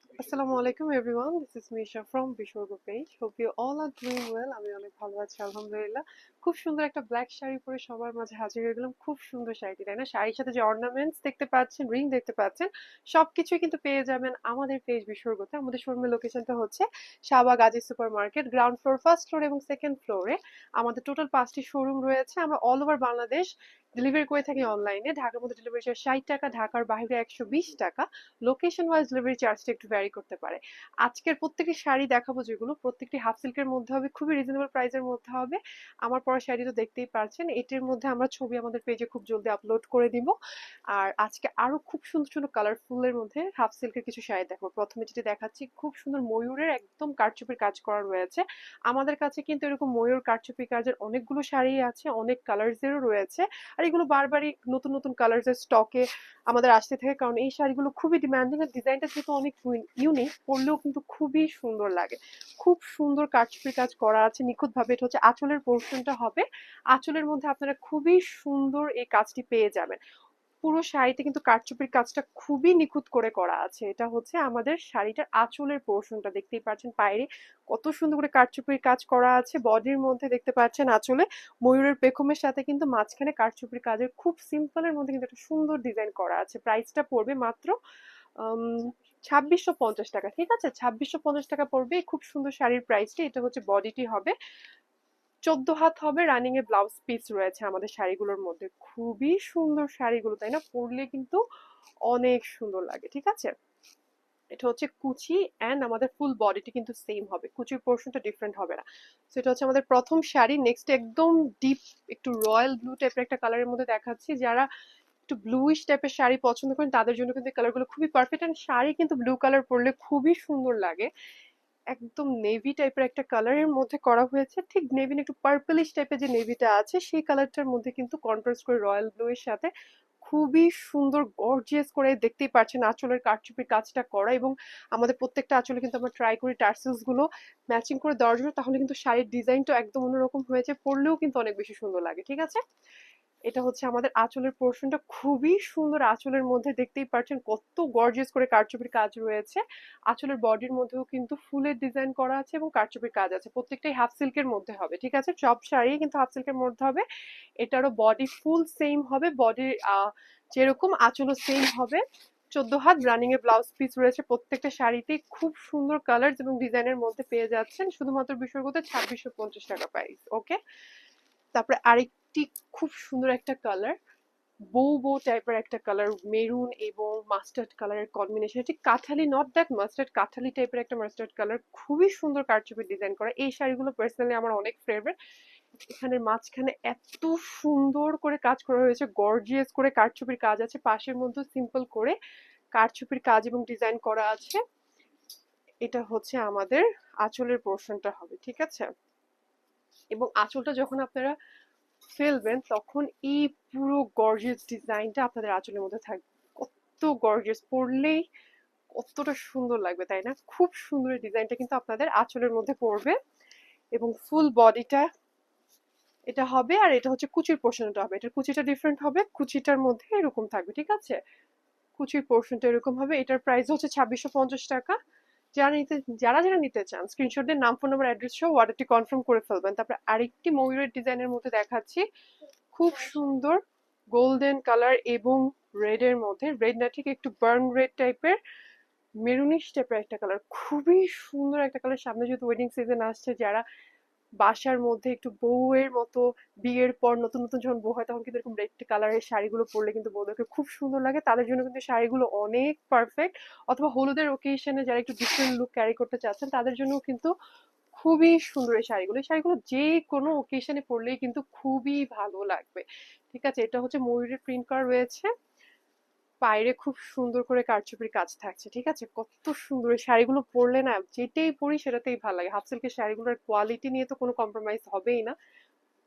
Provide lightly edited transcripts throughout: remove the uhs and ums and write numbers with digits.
Assalamualaikum everyone. This is Misha from Bishorgo page. Hope you all are doing well. আমি অনেক ভালো আছি আলহামদুলিল্লাহ। খুব সুন্দর একটা ব্ল্যাক শাড়ি পরে সবার মাঝে হাজির হয়ে গেলাম। খুব সুন্দর শাড়িটি, তাই না? শাড়ির সাথে যে অর্নামেন্টস দেখতে পাচ্ছেন, রিং দেখতে পাচ্ছেন, সবকিছুই কিন্তু পেয়ে যাবেন আমাদের পেজ বিশর্গতে। আমাদের শোরুমের লোকেশনটা হচ্ছে Shahbag Aziz super market, ground floor, first floor এবং সেকেন্ড ফ্লোরে। আমাদের টোটাল 5টি শোরুম রয়েছে। আমরা অল ওভার বাংলাদেশ ডেলিভারি করে থাকি অনলাইনে। ঢাকার মধ্যে ডেলিভারি চার্জ 60 টাকা, ঢাকার বাইরে 120 টাকা। লোকেশন ওয়াইজ ডেলিভারি চার্জটা একটু ভ্যারি করতে পারে। আজকের প্রত্যেকটি শাড়ি দেখাবো যেগুলো প্রত্যেকটি হাফ সিল্কের মধ্যে হবে, খুবই রিজনেবল প্রাইসের মধ্যে হবে। আমার পরা শাড়ি তো দেখতেই পারছেন, এটির মধ্যে আমরা ছবি আমাদের পেজে খুব জলদি আপলোড করে দিব। আর আজকে আরো খুব সুন্দর সুন্দর কালারফুলের মধ্যে হাফ সিল্কের কিছু শাড়ি দেখো। প্রথমে যেটি দেখাচ্ছি, খুব সুন্দর ময়ূরের একদম কারচুপির কাজ করা রয়েছে। আমাদের কাছে কিন্তু এরকম ময়ূর কারচুপি কাজের অনেকগুলো শাড়ি আছে, অনেক কালার্সেরও রয়েছে। আর এগুলো বারবারই নতুন নতুন কালার্সের স্টকে আমাদের আসতে থাকে, কারণ এই শাড়িগুলো খুবই ডিমান্ডিং। আর ডিজাইনটা যেহেতু অনেক ইউনিক, পরলেও কিন্তু খুবই সুন্দর লাগে। খুব সুন্দর কারচুপি কাজ করা আছে নিখুঁত ভাবে। এটা হচ্ছে আঁচলের পোর্শনটা হবে। আঁচলের মধ্যে আপনারা খুবই সুন্দর এই কাজটি পেয়ে যাবেন। পুরো শাড়িতে কিন্তু কারচুপির কাজটা খুবই নিখুঁত করে করা আছে। এটা হচ্ছে আমাদের শাড়িটার আঁচলের পোর্শনটা, দেখতেই পাচ্ছেন পায়ে কত সুন্দর করে কারচুপির কাজ করা আছে। বডির মধ্যে দেখতে পাচ্ছেন আঁচলে ময়ূরের পেখমের সাথে কিন্তু মাঝখানে কারচুপির কাজের খুব সিম্পলের মধ্যে কিন্তু একটা সুন্দর ডিজাইন করা আছে। প্রাইসটা পড়বে মাত্র 2650 টাকা। ঠিক আছে, 2650 টাকা পড়বে এই খুব সুন্দর শাড়ির প্রাইসটি। এটা হচ্ছে বডিটি হবে, 14 হাত হবে, রানিং এ ব্লাউজ পিস রয়েছে আমাদের শাড়িগুলোর মধ্যে। খুবই সুন্দর শাড়িগুলো, তাই না? পরলে কিন্তু অনেক সুন্দর লাগে। ঠিক আছে, এটা হচ্ছে কুচি অ্যান্ড আমাদের ফুল বডিটি কিন্তু সেম হবে, কুচির পোর্শনটা ডিফারেন্ট হবে না। তো এটা হচ্ছে আমাদের প্রথম শাড়ি। নেক্সট একদম ডিপ একটু রয়্যাল ব্লু টাইপের একটা কালারের মধ্যে দেখাচ্ছি। যারা একটু ব্লুইশ টাইপের শাড়ি পছন্দ করেন তাদের জন্য কিন্তু কালার গুলো খুবই পারফেক্ট। এন্ড শাড়ি কিন্তু ব্লু কালার পরলে খুবই সুন্দর লাগে। একদম নেভি টাইপের একটা কালারের মধ্যে করা হয়েছে, ঠিক নেভি একটু পার্পলিশ টাইপের যে নেভিটা আছে সেই কালারটার মধ্যে কিন্তু কন্ট্রাস্ট করে রয়্যাল ব্লু এর সাথে খুবই সুন্দর গর্জিয়াস করে, দেখতেই পাচ্ছেন আঁচলের কারচুপির কাজটা করা। এবং আমাদের প্রত্যেকটা আঁচলে কিন্তু আমরা ট্রাই করি টার্সেলস গুলো ম্যাচিং করে দেওয়ার জন্য, তাহলে কিন্তু শাড়ির ডিজাইনটা একদম অন্যরকম হয়েছে, পরলেও কিন্তু অনেক বেশি সুন্দর লাগে। ঠিক আছে, এটা হচ্ছে আমাদের আঁচলের পোর্শনটা, খুবই সুন্দর। আঁচলের মধ্যে দেখতেই পাচ্ছেন কত গর্জিয়াস করে কারচুপির কাজ রয়েছে। আঁচলের বডির মধ্যেও কিন্তু ফুলের ডিজাইন করা আছে এবং কারচুপির কাজ আছে। প্রত্যেকটাই হাফ সিল্কের মধ্যে হবে। ঠিক আছে, সব শাড়ি কিন্তু হাফ সিল্কের মধ্যে হবে। এটারও বডি ফুল সেম হবে, বডির যেরকম আঁচলও সেম হবে। 14 হাত রানিং এ ব্লাউজ পিস রয়েছে প্রত্যেকটা শাড়িতে। খুব সুন্দর কালার এবং ডিজাইনের মধ্যে পেয়ে যাচ্ছেন শুধুমাত্র বিষয়গত 2650 টাকা প্রাইস। ওকে, তারপরে আরেকটি খুব সুন্দর একটা কালার, বউ বউ টাইপের একটা কালার, মেরুন এবং মাস্টার্ড কালারের কম্বিনেশন। ঠিক Kathali, not that mustard, Kathali টাইপের একটা মাস্টার্ড কালার, খুবই সুন্দর কারচুপির ডিজাইন করা। এই শাড়িগুলো পার্সোনালি আমার অনেক ফেভারিট। এখানে মাঝখানে এত সুন্দর করে কাজ করা হয়েছে, গর্জিয়াস করে কারচুপির কাজ আছে, পাশের মধ্যে সিম্পল করে কারচুপির কাজ এবং ডিজাইন করা আছে। এটা হচ্ছে আমাদের আঁচলের পোর্শনটা হবে। ঠিক আছে, এবং আঁচলটা যখন আপনারা ফেলবেন তখন এই পুরো গর্জিয়াস ডিজাইনটা আপনাদের আঁচলের মধ্যে থাকবে। কত গর্জিয়াস, পরলেই কতটা সুন্দর লাগবে, তাই না? খুব সুন্দর ডিজাইনটা কিন্তু আপনাদের আঁচলের মধ্যে পড়বে এবং ফুল বডিটা এটা হবে। আর এটা হচ্ছে কুচির পোর্শনটা হবে, এটার কুচিটা ডিফারেন্ট হবে, কুচিটার মধ্যে এরকম থাকবে। ঠিক আছে, কুচির পোর্শনটা এরকম হবে। এটার প্রাইস হচ্ছে 2650 টাকা। যারা যারা নিতে চান স্ক্রিনশট দিয়ে নাম, ফোন নাম্বার, অ্যাড্রেস সহ অর্ডারটি কনফার্ম করে ফেলবেন। তারপরে আরেকটি ময়ূরের ডিজাইনের মধ্যে দেখাচ্ছি, খুব সুন্দর গোল্ডেন কালার এবং রেড এর মধ্যে, রেড না ঠিক একটু বার্ন রেড টাইপের, মেরুনিশ টাইপের একটা কালার, খুবই সুন্দর একটা কালার। সামনে যেহেতু ওয়েডিং সিজন আসছে, যারা বাসার মধ্যে একটু বউয়ের মতো, বিয়ের পর নতুন নতুন যখন বউ হয় তখন কিন্তু এরকম রেড কালারের শাড়িগুলো পরলে কিন্তু বউদেরকে খুব সুন্দর লাগে, তাদের জন্য কিন্তু শাড়িগুলো অনেক পারফেক্ট। অথবা হলুদের ওকেশনে যারা একটু ডিফারেন্ট লুক ক্যারি করতে চাচ্ছেন তাদের জন্য কিন্তু খুবই সুন্দর এই শাড়িগুলো। এই শাড়িগুলো যে কোনো ওকেশনে পরলেই কিন্তু খুবই ভালো লাগবে। ঠিক আছে, এটা হচ্ছে ময়ূরের প্রিন্ট করা রয়েছে, বাইরে খুব সুন্দর করে কারচুপির কাজ থাকছে। ঠিক আছে, কত সুন্দর এই শাড়িগুলো পরলে না, যেটাই পরি সেটাতেই ভালো লাগে। হাফ সিল্কের শাড়িগুলোর কোয়ালিটি নিয়ে তো কোনো কম্প্রোমাইজ হবেই না,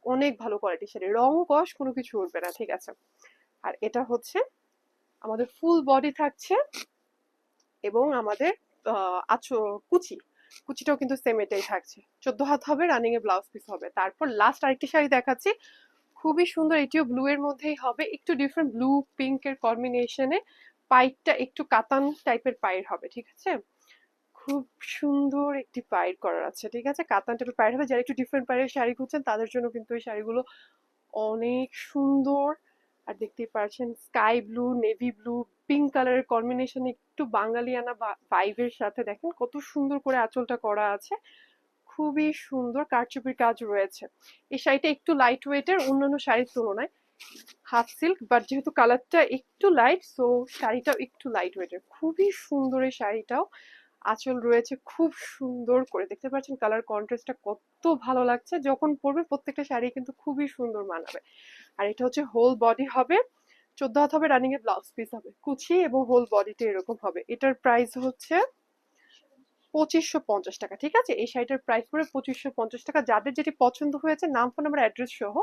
অনেক ভালো কোয়ালিটির শাড়ি, রং কস কোনো কিছু উঠবে না। ঠিক আছে, আর এটা হচ্ছে আমাদের ফুল বডি থাকছে এবং আমাদের কুচি, কুচিটাও কিন্তু সেম এটাই থাকছে। 14 হাত হবে, রানিং এ ব্লাউজ পিস হবে। তারপর লাস্ট আরেকটি শাড়ি দেখাচ্ছি, খুবই সুন্দর, এটিও ব্লু এর মধ্যেই হবে, একটু ডিফারেন্ট ব্লু পিঙ্ক এর কম্বিনেশনে। পাইটটা একটু কাতান টাইপের পাইর হবে, ঠিক আছে? খুব সুন্দর একটি পাইর করার আছে, ঠিক আছে? কাতান টাইপের পাইর হবে। যারা একটু ডিফারেন্ট পাইরের শাড়ি খুঁজছেন তাদের জন্য কিন্তু এই শাড়িগুলো অনেক সুন্দর। আর দেখতেই পাচ্ছেন sky blue, navy blue, pink কালারের কম্বিনেশন, একটু বাঙালিয়ানা ভাইবের সাথে দেখেন কত সুন্দর করে আঁচলটা করা আছে। খুবই সুন্দর কারচুপির কাজ রয়েছে। এই শাড়িটা একটু লাইট ওয়েটের অন্যান্য শাড়ির তুলনায়, হাফ সিল্ক, বাট যেহেতু কালারটা একটু লাইট সো শাড়িটাও একটু লাইট ওয়েটের। খুবই সুন্দর এই শাড়িটাও। আঁচল রয়েছে খুব সুন্দর করে, দেখতে পাচ্ছেন কালার কন্ট্রাস্টটা কত ভালো লাগছে। যখন পরবে প্রত্যেকটা শাড়ি কিন্তু খুবই সুন্দর মানাবে। আর এটা হচ্ছে হোল বডি হবে, 14 হাত হবে, রানিং এর ব্লাউজ পিস হবে, কুচি এবং হোল বডিটা এরকম হবে। এটার প্রাইস হচ্ছে 2550 টাকা, ঠিক আছে? এই শাড়িটার প্রাইস পড়ে 2550 টাকা। যাদের যেটি পছন্দ হয়েছে নাম, ফোন নাম্বার, অ্যাড্রেস সহ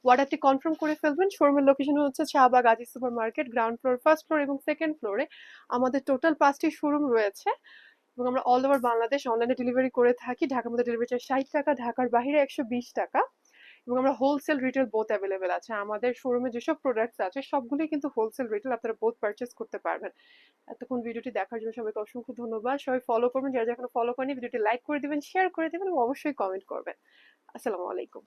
অর্ডারটি কনফার্ম করে ফেলবেন। শোরুমের লোকেশন হচ্ছে শাহবাগ আজি super market, ground floor, first floor এবং সেকেন্ড ফ্লোরে। আমাদের টোটাল 5টি শোরুম রয়েছে এবং আমরা অল ওভার বাংলাদেশ অনলাইনে ডেলিভারি করে থাকি। ঢাকার মধ্যে ডেলিভারি চার্জ 60 টাকা, ঢাকার বাইরে 120 টাকা। এবং আমরা হোলসেল রিটেল বোথ অ্যাভেলেবেল আছে। আমাদের শোরুমে যেসব প্রোডাক্টস আছে সবগুলোই কিন্তু হোলসেল রিটেল, আপনারা বোথ পারচেস করতে পারবেন। এতক্ষণ ভিডিওটি দেখার জন্য সবাইকে অসংখ্য ধন্যবাদ। সবাই ফলো করবেন, যারা এখনো ফলো করেনি ভিডিওটি লাইক করে দিবেন, শেয়ার করে দিবেন এবং অবশ্যই কমেন্ট করবেন। আসসালামু আলাইকুম।